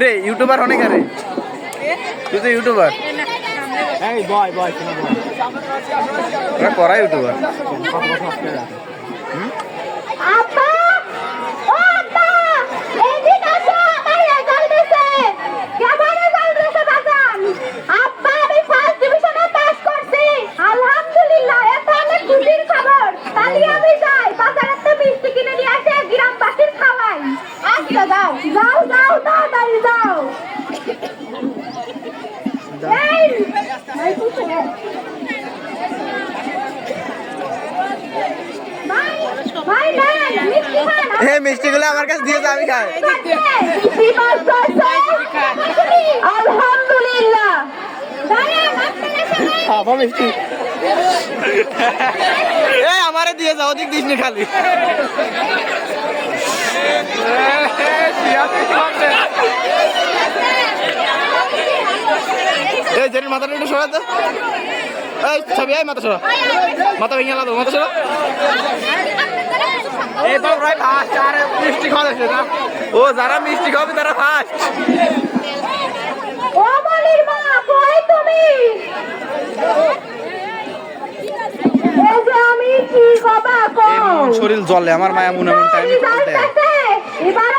রে ইউটিউবার অনেক আরে তুই তো ইউটিউবার এই বয় বয় ওরা করা ইউটিউবার আপা ও আপা এদিকে আসো আমার রেজাল্ট দিছে কেমন রেজাল্ট দিছে বাজান আপা আমি ফার্স্ট ডিভিশনে পাস করছি আলহামদুলিল্লাহ এটা অনেক খুশির খবর তাহলে আমি যাই বাজারে একটা মিষ্টি কিনে নিয়ে আসে গ্রামবাসীর খাওয়াই আচ্ছা যাও যাও যাও তাড়াতাড়ি যাও এই ভাই পুষে ভাই ভাই মিষ্টি খান এই মিষ্টিগুলো আমার কাছে দিয়ে যা আমি খাই আলহামদুলিল্লাহ খাবো মিষ্টি এই আমারে দিয়ে যাও ওদিক দিস নি খালি এই জেরির মাথাটা একটু সরা তো এই ছবি এই মাথা সরা মাথা ভেঙে আলাদা মাথা সরা এই তো প্রায় ফার্স্ট আর মিষ্টি খাওয়া যাচ্ছে না ও যারা মিষ্টি খাবে তারা ফার্স্ট ও বলির মা কই তুমি এই যে আমি কি কবা কও শরীর জ্বলে আমার মায়া মনে মন টাইম এবার